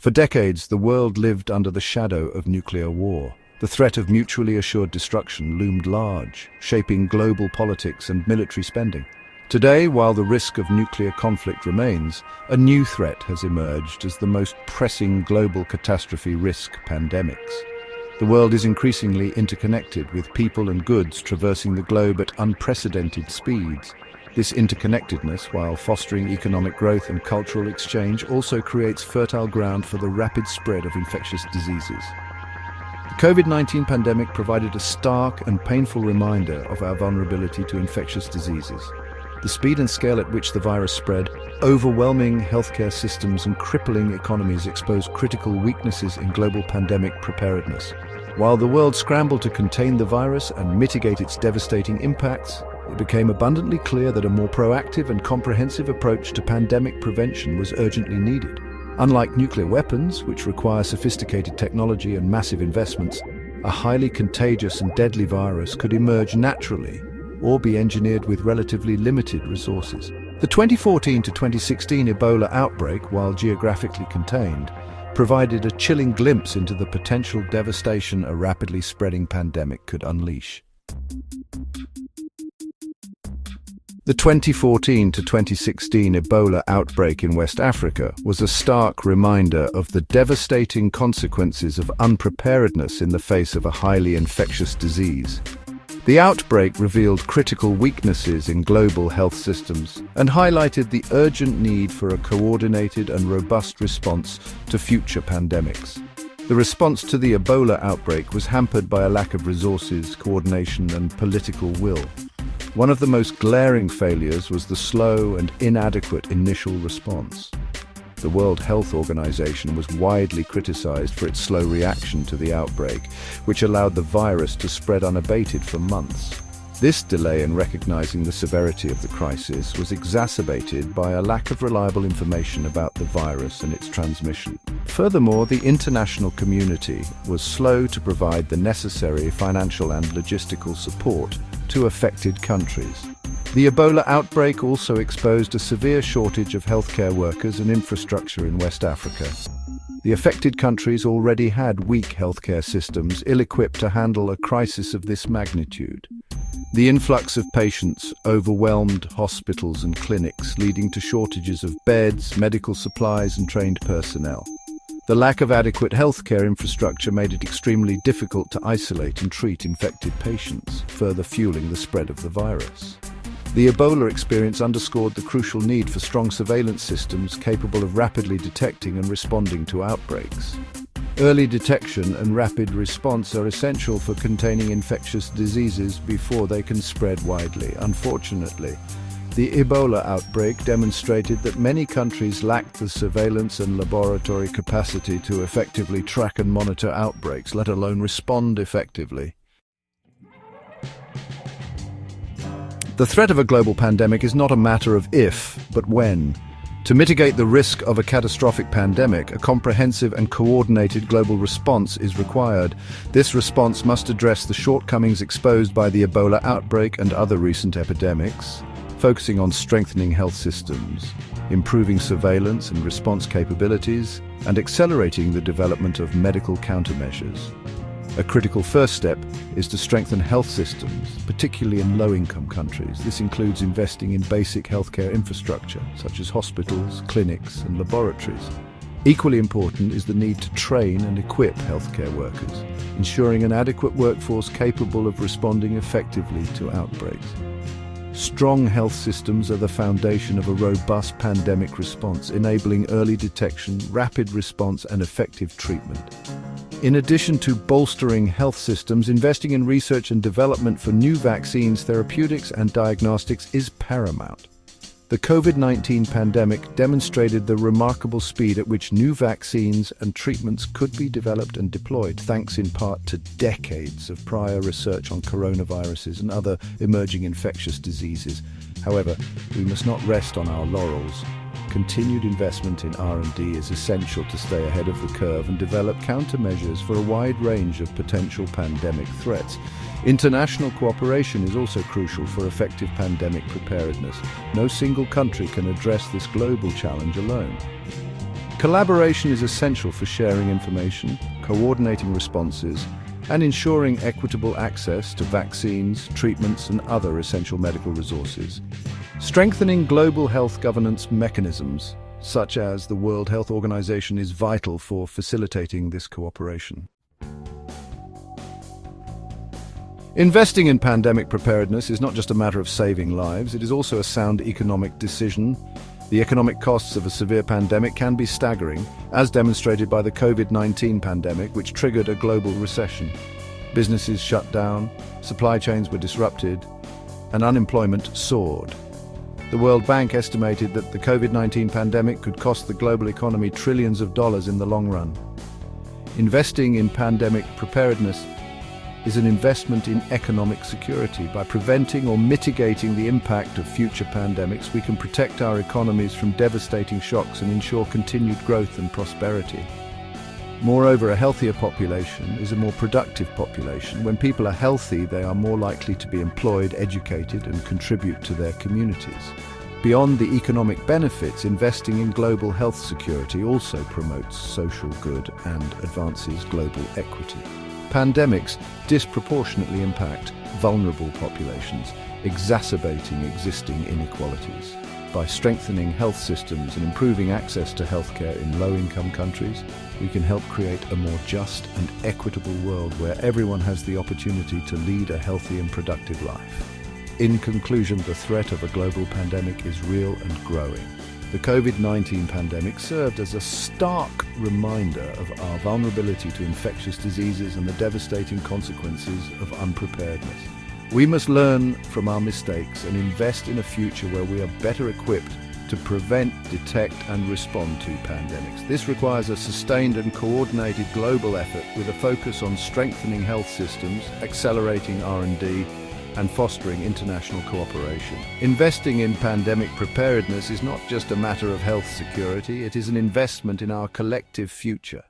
For decades, the world lived under the shadow of nuclear war. The threat of mutually assured destruction loomed large, shaping global politics and military spending. Today, while the risk of nuclear conflict remains, a new threat has emerged as the most pressing global catastrophe risk: pandemics. The world is increasingly interconnected, with people and goods traversing the globe at unprecedented speeds. This interconnectedness, while fostering economic growth and cultural exchange, also creates fertile ground for the rapid spread of infectious diseases. The COVID-19 pandemic provided a stark and painful reminder of our vulnerability to infectious diseases. The speed and scale at which the virus spread, overwhelming healthcare systems and crippling economies, exposed critical weaknesses in global pandemic preparedness. While the world scrambled to contain the virus and mitigate its devastating impacts, it became abundantly clear that a more proactive and comprehensive approach to pandemic prevention was urgently needed. Unlike nuclear weapons, which require sophisticated technology and massive investments, a highly contagious and deadly virus could emerge naturally or be engineered with relatively limited resources. The 2014 to 2016 Ebola outbreak, while geographically contained, provided a chilling glimpse into the potential devastation a rapidly spreading pandemic could unleash. The 2014 to 2016 Ebola outbreak in West Africa was a stark reminder of the devastating consequences of unpreparedness in the face of a highly infectious disease. The outbreak revealed critical weaknesses in global health systems and highlighted the urgent need for a coordinated and robust response to future pandemics. The response to the Ebola outbreak was hampered by a lack of resources, coordination, and political will. One of the most glaring failures was the slow and inadequate initial response. The World Health Organization was widely criticized for its slow reaction to the outbreak, which allowed the virus to spread unabated for months. This delay in recognizing the severity of the crisis was exacerbated by a lack of reliable information about the virus and its transmission. Furthermore, the international community was slow to provide the necessary financial and logistical support to affected countries. The Ebola outbreak also exposed a severe shortage of healthcare workers and infrastructure in West Africa. The affected countries already had weak healthcare systems, ill-equipped to handle a crisis of this magnitude. The influx of patients overwhelmed hospitals and clinics, leading to shortages of beds, medical supplies, and trained personnel. The lack of adequate healthcare infrastructure made it extremely difficult to isolate and treat infected patients, further fueling the spread of the virus. The Ebola experience underscored the crucial need for strong surveillance systems capable of rapidly detecting and responding to outbreaks. Early detection and rapid response are essential for containing infectious diseases before they can spread widely. Unfortunately, the Ebola outbreak demonstrated that many countries lacked the surveillance and laboratory capacity to effectively track and monitor outbreaks, let alone respond effectively. The threat of a global pandemic is not a matter of if, but when. To mitigate the risk of a catastrophic pandemic, a comprehensive and coordinated global response is required. This response must address the shortcomings exposed by the Ebola outbreak and other recent epidemics, focusing on strengthening health systems, improving surveillance and response capabilities, and accelerating the development of medical countermeasures. A critical first step is to strengthen health systems, particularly in low-income countries. This includes investing in basic healthcare infrastructure, such as hospitals, clinics, and laboratories. Equally important is the need to train and equip healthcare workers, ensuring an adequate workforce capable of responding effectively to outbreaks. Strong health systems are the foundation of a robust pandemic response, enabling early detection, rapid response, and effective treatment. In addition to bolstering health systems, investing in research and development for new vaccines, therapeutics, and diagnostics is paramount. The COVID-19 pandemic demonstrated the remarkable speed at which new vaccines and treatments could be developed and deployed, thanks in part to decades of prior research on coronaviruses and other emerging infectious diseases. However, we must not rest on our laurels. Continued investment in R&D is essential to stay ahead of the curve and develop countermeasures for a wide range of potential pandemic threats. International cooperation is also crucial for effective pandemic preparedness. No single country can address this global challenge alone. Collaboration is essential for sharing information, coordinating responses, and ensuring equitable access to vaccines, treatments, and other essential medical resources. Strengthening global health governance mechanisms, such as the World Health Organization, is vital for facilitating this cooperation. Investing in pandemic preparedness is not just a matter of saving lives, it is also a sound economic decision. The economic costs of a severe pandemic can be staggering, as demonstrated by the COVID-19 pandemic, which triggered a global recession. Businesses shut down, supply chains were disrupted, and unemployment soared. The World Bank estimated that the COVID-19 pandemic could cost the global economy trillions of dollars in the long run. Investing in pandemic preparedness is an investment in economic security. By preventing or mitigating the impact of future pandemics, we can protect our economies from devastating shocks and ensure continued growth and prosperity. Moreover, a healthier population is a more productive population. When people are healthy, they are more likely to be employed, educated, and contribute to their communities. Beyond the economic benefits, investing in global health security also promotes social good and advances global equity. Pandemics disproportionately impact vulnerable populations, exacerbating existing inequalities. By strengthening health systems and improving access to healthcare in low-income countries, we can help create a more just and equitable world where everyone has the opportunity to lead a healthy and productive life. In conclusion, the threat of a global pandemic is real and growing. The COVID-19 pandemic served as a stark reminder of our vulnerability to infectious diseases and the devastating consequences of unpreparedness. We must learn from our mistakes and invest in a future where we are better equipped to prevent, detect, and respond to pandemics. This requires a sustained and coordinated global effort with a focus on strengthening health systems, accelerating R&D, and fostering international cooperation. Investing in pandemic preparedness is not just a matter of health security, it is an investment in our collective future.